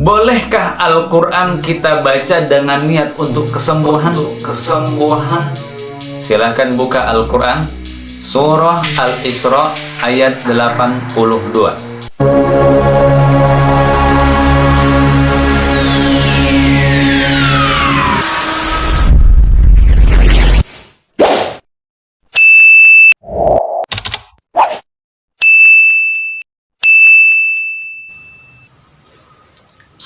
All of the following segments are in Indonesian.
Bolehkah Al-Quran kita baca dengan niat untuk kesembuhan? Silahkan buka Al-Quran Surah Al-Isra ayat 82.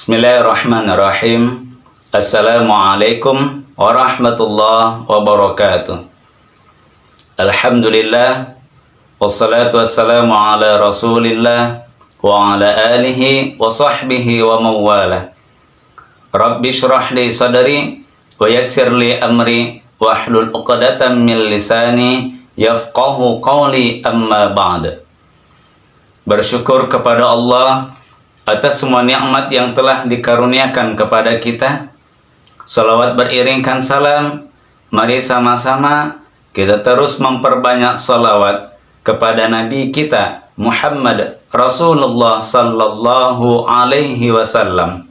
Bismillahirrahmanirrahim. Assalamualaikum warahmatullahi wabarakatuh. Alhamdulillah, wassalatu wassalamu ala rasulillah wa ala alihi wa sahbihi wa mawala. Rabbi syrah li sadri wa yassir li amri wa hlul uqdatan min lisani yafqahu qawli, amma ba'd. Bersyukur kepada Allah atas semua nikmat yang telah dikaruniakan kepada kita. Salawat beriringkan salam. Mari sama-sama kita terus memperbanyak salawat kepada Nabi kita Muhammad Rasulullah sallallahu alaihi wasallam.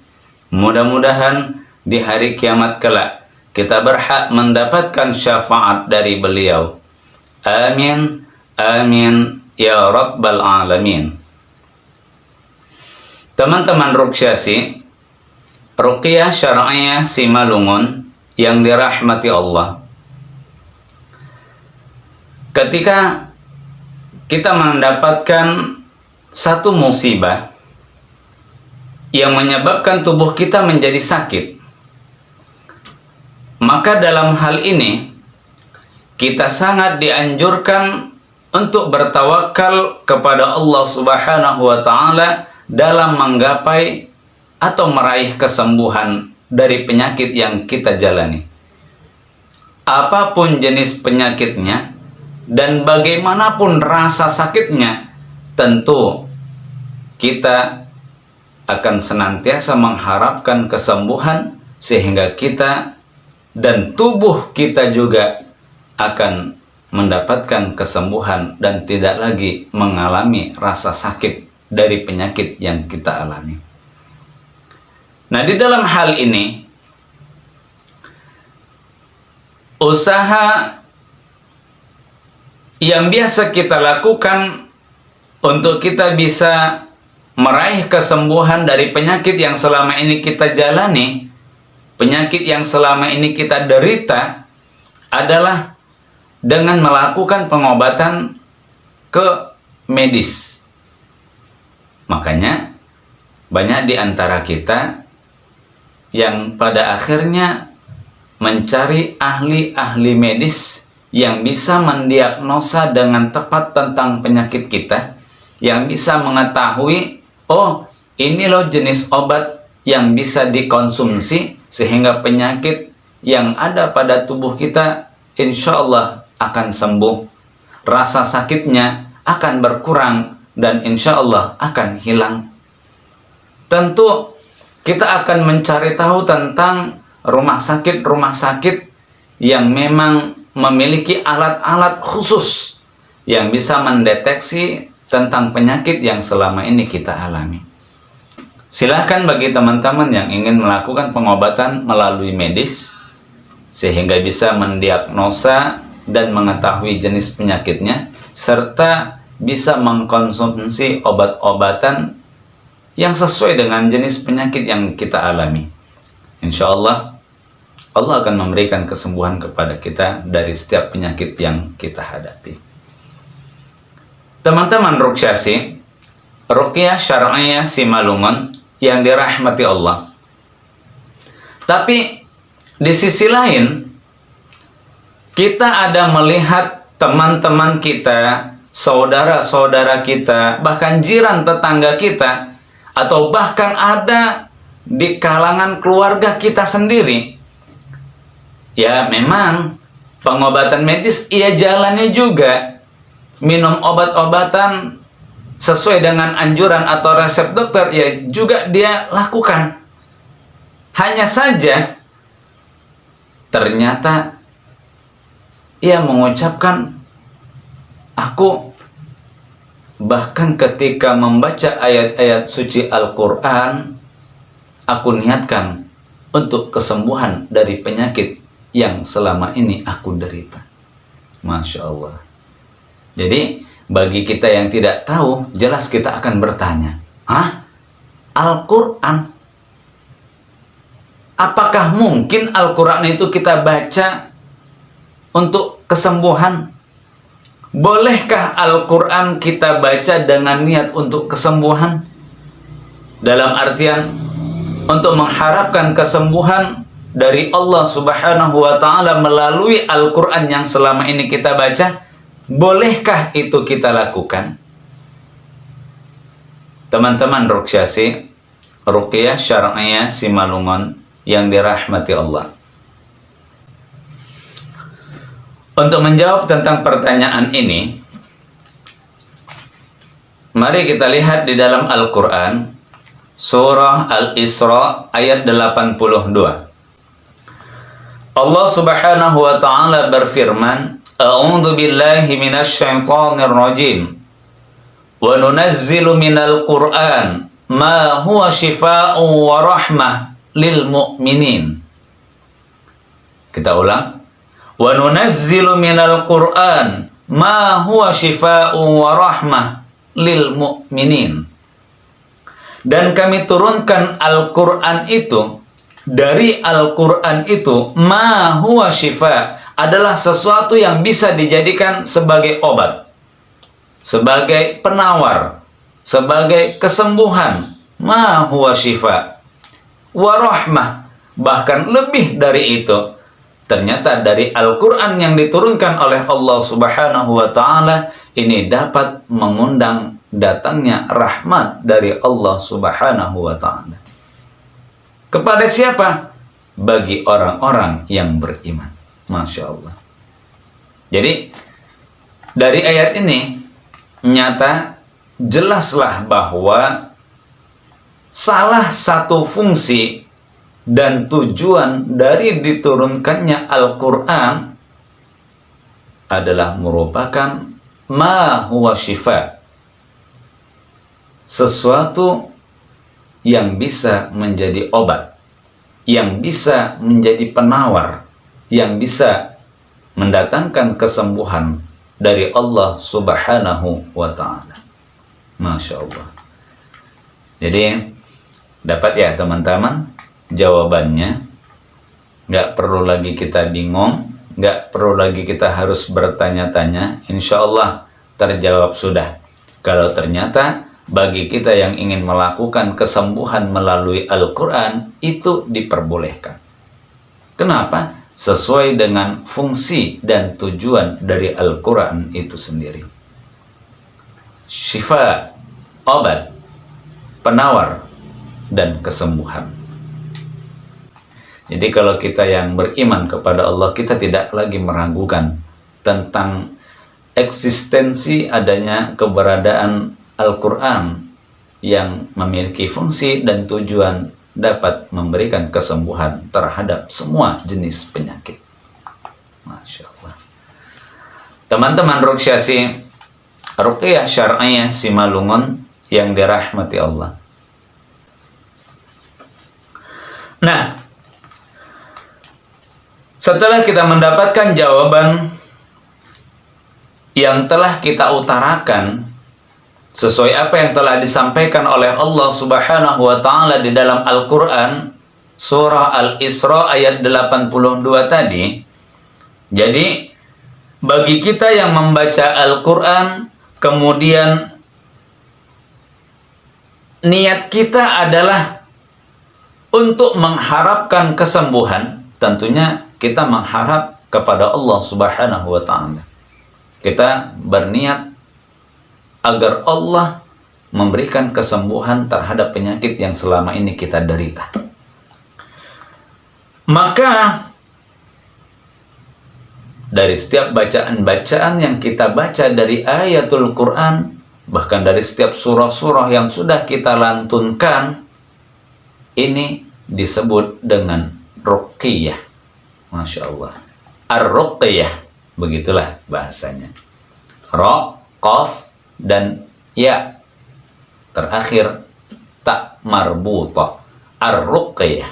Mudah-mudahan di hari kiamat kelak kita berhak mendapatkan syafaat dari beliau. Amin, amin ya rabbal alamin. Teman-teman Ruksyasi, Ruqyah Syar'iyah Simalungun yang dirahmati Allah. Ketika kita mendapatkan satu musibah yang menyebabkan tubuh kita menjadi sakit, maka dalam hal ini kita sangat dianjurkan untuk bertawakal kepada Allah Subhanahu wa Ta'ala dalam menggapai atau meraih kesembuhan dari penyakit yang kita jalani. Apapun jenis penyakitnya dan bagaimanapun rasa sakitnya, tentu kita akan senantiasa mengharapkan kesembuhan sehingga kita dan tubuh kita juga akan mendapatkan kesembuhan dan tidak lagi mengalami rasa sakit dari penyakit yang kita alami. Nah, di dalam hal ini, usaha yang biasa kita lakukan untuk kita bisa meraih kesembuhan dari penyakit yang selama ini kita jalani, penyakit yang selama ini kita derita, adalah dengan melakukan pengobatan ke medis. Makanya banyak di antara kita yang pada akhirnya mencari ahli-ahli medis yang bisa mendiagnosa dengan tepat tentang penyakit kita, yang bisa mengetahui, oh ini loh jenis obat yang bisa dikonsumsi sehingga penyakit yang ada pada tubuh kita insya Allah akan sembuh, rasa sakitnya akan berkurang dan insya Allah akan hilang. Tentu kita akan mencari tahu tentang rumah sakit yang memang memiliki alat-alat khusus yang bisa mendeteksi tentang penyakit yang selama ini kita alami. Silahkan bagi teman-teman yang ingin melakukan pengobatan melalui medis sehingga bisa mendiagnosa dan mengetahui jenis penyakitnya, serta bisa mengkonsumsi obat-obatan yang sesuai dengan jenis penyakit yang kita alami. Insya Allah, Allah akan memberikan kesembuhan kepada kita dari setiap penyakit yang kita hadapi. Teman-teman Ruksyasi, Ruqyah Syar'iyah Simalungun yang dirahmati Allah. Tapi di sisi lain, kita ada melihat teman-teman kita, saudara-saudara kita, bahkan jiran tetangga kita, atau bahkan ada di kalangan keluarga kita sendiri. Ya memang pengobatan medis ia jalani juga, minum obat-obatan sesuai dengan anjuran atau resep dokter ya juga dia lakukan. Hanya saja ternyata ia mengucapkan, aku bahkan ketika membaca ayat-ayat suci Al-Quran, aku niatkan untuk kesembuhan dari penyakit yang selama ini aku derita. Masya Allah. Jadi bagi kita yang tidak tahu, jelas kita akan bertanya, Al-Quran? Apakah mungkin Al-Quran itu kita baca untuk kesembuhan? Bolehkah Al-Quran kita baca dengan niat untuk kesembuhan? Dalam artian untuk mengharapkan kesembuhan dari Allah Subhanahu wa Ta'ala melalui Al-Quran yang selama ini kita baca. Bolehkah itu kita lakukan? Teman-teman Ruqyah Syar'iyah Simalungun yang dirahmati Allah. Untuk menjawab tentang pertanyaan ini, mari kita lihat di dalam Al-Quran, surah Al-Isra ayat 82. Allah Subhanahu wa Ta'ala berfirman, A'udzu billahi minasy syaithanir rajim. Wa nunazzilu minal Qur'an ma huwa shifaa'un wa rahmah lil mu'minin. Kita ulang. Wa nunazzilu minal Qur'an ma huwa shifaa'un wa rahmah lil mu'minin. Dan kami turunkan Al-Qur'an itu, dari Al-Quran itu, ma huwa shifa, adalah sesuatu yang bisa dijadikan sebagai obat, sebagai penawar, sebagai kesembuhan. Ma huwa shifa wa rahmah, bahkan lebih dari itu. Ternyata dari Al-Quran yang diturunkan oleh Allah Subhanahu wa Ta'ala ini dapat mengundang datangnya rahmat dari Allah Subhanahu wa Ta'ala. Kepada siapa? Bagi orang-orang yang beriman. Masya Allah. Jadi dari ayat ini nyata jelaslah bahwa salah satu fungsi dan tujuan dari diturunkannya Al-Quran adalah merupakan ma huwa shifa, sesuatu yang bisa menjadi obat, yang bisa menjadi penawar, yang bisa mendatangkan kesembuhan dari Allah Subhanahu wa Ta'ala. Masya Allah. Jadi dapat ya teman-teman jawabannya. Nggak perlu lagi kita bingung, nggak perlu lagi kita harus bertanya-tanya. Insya Allah terjawab sudah. Kalau ternyata bagi kita yang ingin melakukan kesembuhan melalui Al-Quran, itu diperbolehkan. Kenapa? Sesuai dengan fungsi dan tujuan dari Al-Quran itu sendiri. Syifa, obat, penawar, dan kesembuhan. Jadi kalau kita yang beriman kepada Allah, kita tidak lagi meragukan tentang eksistensi adanya keberadaan Al-Quran yang memiliki fungsi dan tujuan dapat memberikan kesembuhan terhadap semua jenis penyakit. Masya Allah. Teman-teman Ruqyah Syar'iyah Simalungun yang dirahmati Allah. Nah, setelah kita mendapatkan jawaban yang telah kita utarakan sesuai apa yang telah disampaikan oleh Allah Subhanahu wa Ta'ala di dalam Al-Quran, surah Al-Isra ayat 82 tadi. Jadi, bagi kita yang membaca Al-Quran, kemudian niat kita adalah untuk mengharapkan kesembuhan, tentunya kita mengharap kepada Allah Subhanahu wa Ta'ala. Kita berniat agar Allah memberikan kesembuhan terhadap penyakit yang selama ini kita derita. Maka dari setiap bacaan-bacaan yang kita baca dari ayatul Quran, bahkan dari setiap surah-surah yang sudah kita lantunkan, ini disebut dengan ruqyah. Masya Allah. Ar-ruqyah, begitulah bahasanya. Ra, qaf, dan ya terakhir tak marbutah. ar-ruqyah.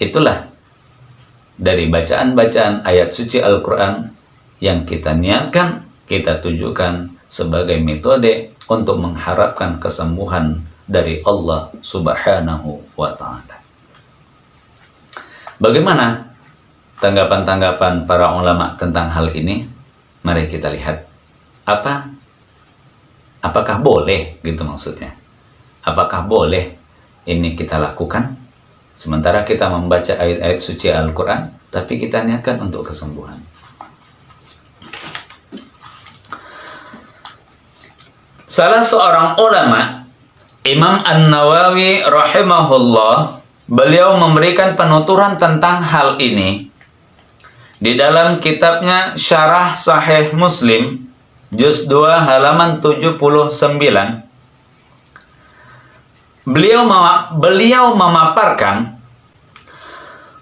Itulah dari bacaan-bacaan ayat suci Al-Quran yang kita niatkan, kita tujukan sebagai metode untuk mengharapkan kesembuhan dari Allah Subhanahu wa Ta'ala. Bagaimana tanggapan-tanggapan para ulama tentang hal ini? Mari kita lihat. Apakah boleh, gitu maksudnya? Apakah boleh ini kita lakukan? Sementara kita membaca ayat-ayat suci Al-Quran, tapi kita niatkan untuk kesembuhan. Salah seorang ulama, Imam An-Nawawi rahimahullah, beliau memberikan penuturan tentang hal ini di dalam kitabnya Syarah Sahih Muslim, juz 2 halaman 79. Beliau memaparkan,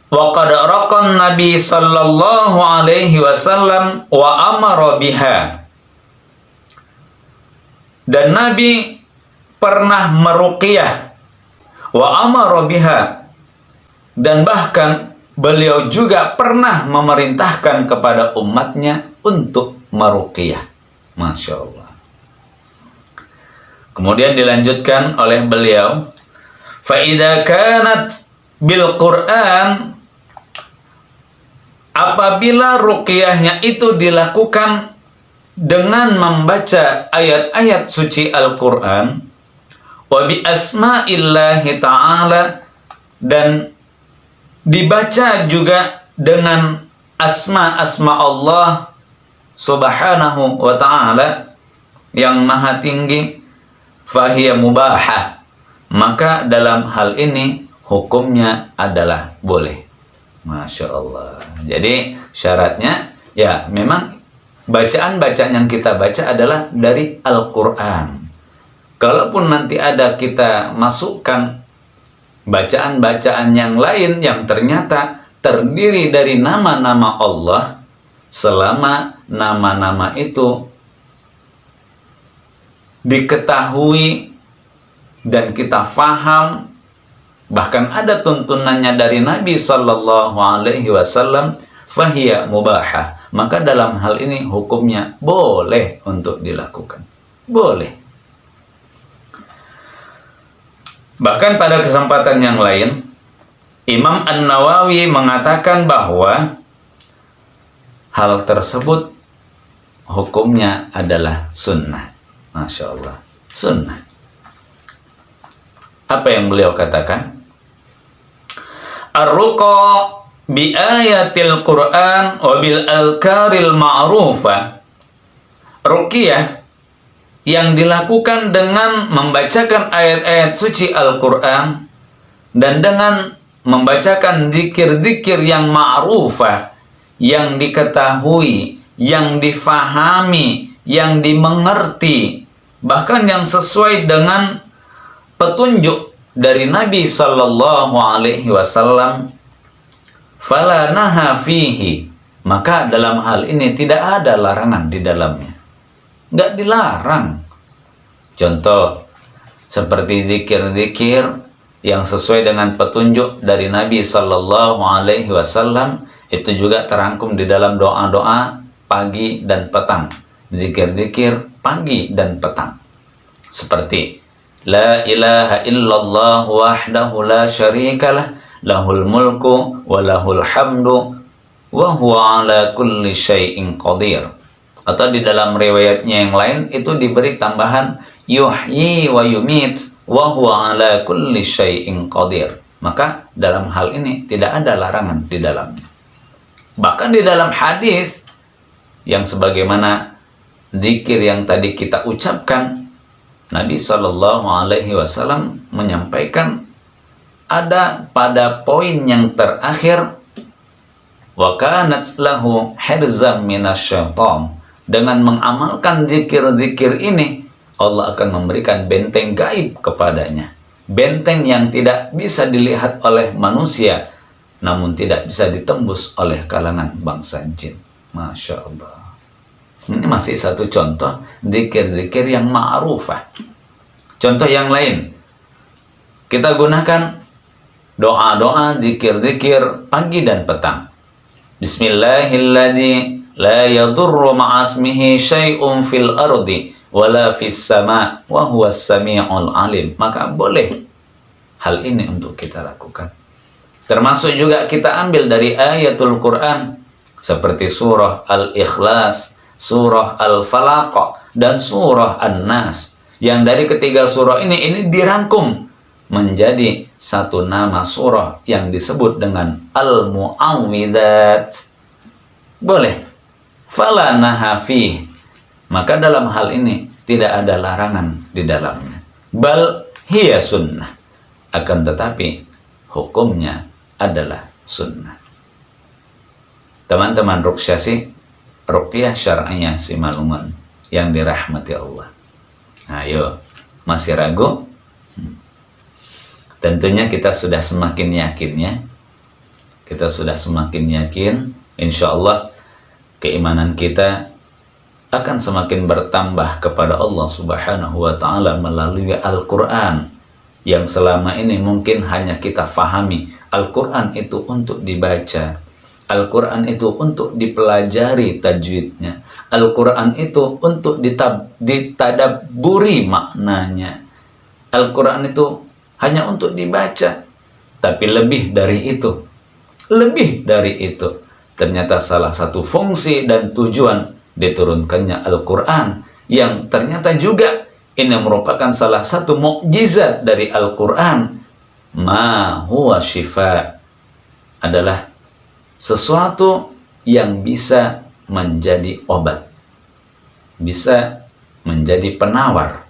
wa qad raqan Nabi sallallahu alaihi wasallam wa amara biha. Dan Nabi pernah meruqyah, wa amara biha, dan bahkan beliau juga pernah memerintahkan kepada umatnya untuk meruqyah. Masya Allah. Kemudian dilanjutkan oleh beliau, fa idza kanat bil Qur'an, apabila ruqyahnya itu dilakukan dengan membaca ayat-ayat suci Al-Quran, wa bi asma'illahi ta'ala, dan dibaca juga dengan asma-asma Allah Subhanahu wa Ta'ala yang maha tinggi, fahiya mubahah, maka dalam hal ini hukumnya adalah boleh. Masya Allah. Jadi syaratnya ya memang bacaan-bacaan yang kita baca adalah dari Al-Quran. Kalaupun nanti ada kita masukkan bacaan-bacaan yang lain yang ternyata terdiri dari nama-nama Allah, selama nama-nama itu diketahui dan kita faham, bahkan ada tuntunannya dari Nabi Sallallahu Alaihi Wasallam, fahiya mubahah, maka dalam hal ini hukumnya boleh untuk dilakukan. Boleh. Bahkan pada kesempatan yang lain, Imam An-Nawawi mengatakan bahwa hal tersebut hukumnya adalah sunnah. Masya Allah, sunnah. Apa yang beliau katakan? Ar-ruqa bi ayatil Qur'an wa bil alkaril ma'rufah. Ruqyah yang dilakukan dengan membacakan ayat-ayat suci Al-Quran dan dengan membacakan zikir-zikir yang ma'rufah, yang diketahui, yang difahami, yang dimengerti, bahkan yang sesuai dengan petunjuk dari Nabi Sallallahu Alaihi Wasallam, fala naha fihi, maka dalam hal ini tidak ada larangan di dalamnya, nggak dilarang. Contoh seperti zikir-zikir yang sesuai dengan petunjuk dari Nabi Sallallahu Alaihi Wasallam, itu juga terangkum di dalam doa-doa pagi dan petang, zikir-zikir pagi dan petang, seperti la ilaha illallah wahdahu la syarikalah, lahul mulku wa lahul hamdu wa huwa ala kulli syai'in qadir. Atau di dalam riwayatnya yang lain itu diberi tambahan yuhyi wa yumit wa huwa ala kulli syai'in qadir. Maka dalam hal ini tidak ada larangan di dalamnya. Bahkan di dalam hadis yang sebagaimana zikir yang tadi kita ucapkan, Nabi Sallallahu Alaihi Wasallam menyampaikan ada pada poin yang terakhir, wa kanat lahu hirzam minasyaitan. Dengan mengamalkan zikir-zikir ini, Allah akan memberikan benteng gaib kepadanya, benteng yang tidak bisa dilihat oleh manusia, namun tidak bisa ditembus oleh kalangan bangsa jin. Masya Allah. Ini masih satu contoh zikir-zikir yang ma'rufah. Contoh yang lain, kita gunakan doa-doa, zikir-zikir pagi dan petang. Bismillahilladzi la yadurru ma'asmihi syai'un fil ardi wala fis sama' wa huwas sami'ul alim. Maka boleh hal ini untuk kita lakukan. Termasuk juga kita ambil dari ayatul Quran seperti surah Al-Ikhlas, surah Al-Falaq, dan surah An-Nas. Yang dari ketiga surah ini dirangkum menjadi satu nama surah yang disebut dengan Al-Mu'awwidzat. Boleh. Fala nahafi. Maka dalam hal ini tidak ada larangan di dalamnya. Bal hiya sunnah. Akan tetapi hukumnya adalah sunnah. Teman-teman ruqyah syar'iyah simalungun yang dirahmati Allah. Ayo, masih ragu? Tentunya kita sudah semakin yakin ya. Kita sudah semakin yakin, insya Allah keimanan kita akan semakin bertambah kepada Allah Subhanahu wa Ta'ala melalui Al-Quran yang selama ini mungkin hanya kita fahami. Al-Quran itu untuk dibaca, Al-Quran itu untuk dipelajari tajwidnya, Al-Quran itu untuk ditadabburi maknanya, Al-Quran itu hanya untuk dibaca. Tapi lebih dari itu, ternyata salah satu fungsi dan tujuan diturunkannya Al-Quran, yang ternyata juga ini merupakan salah satu mukjizat dari Al-Quran. Ma huwa syifa, adalah sesuatu yang bisa menjadi obat, bisa menjadi penawar,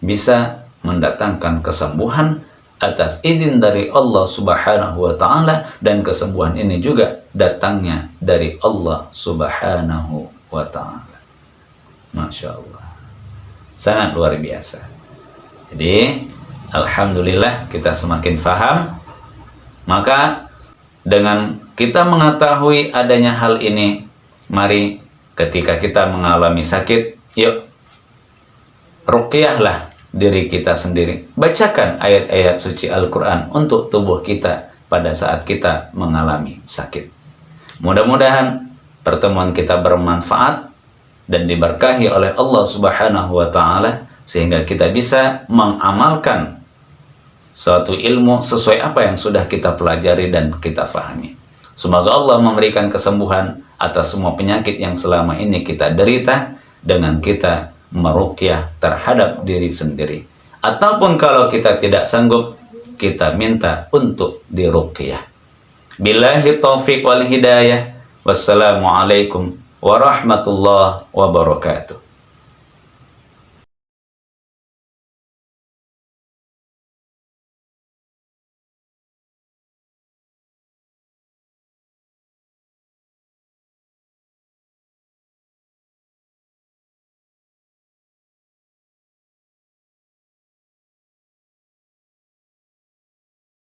bisa mendatangkan kesembuhan atas izin dari Allah Subhanahu wa Ta'ala, dan kesembuhan ini juga datangnya dari Allah Subhanahu wa Ta'ala. Masya Allah, sangat luar biasa. Jadi alhamdulillah kita semakin faham. Maka dengan kita mengetahui adanya hal ini, mari ketika kita mengalami sakit, yuk ruqyahlah diri kita sendiri. Bacakan ayat-ayat suci Al-Quran untuk tubuh kita pada saat kita mengalami sakit. Mudah-mudahan pertemuan kita bermanfaat dan diberkahi oleh Allah Subhanahu wa Ta'ala, sehingga kita bisa mengamalkan suatu ilmu sesuai apa yang sudah kita pelajari dan kita fahami. Semoga Allah memberikan kesembuhan atas semua penyakit yang selama ini kita derita dengan kita meruqyah terhadap diri sendiri. Ataupun kalau kita tidak sanggup, kita minta untuk diruqyah. Billahi taufiq wal hidayah. Wassalamualaikum warahmatullahi wabarakatuh.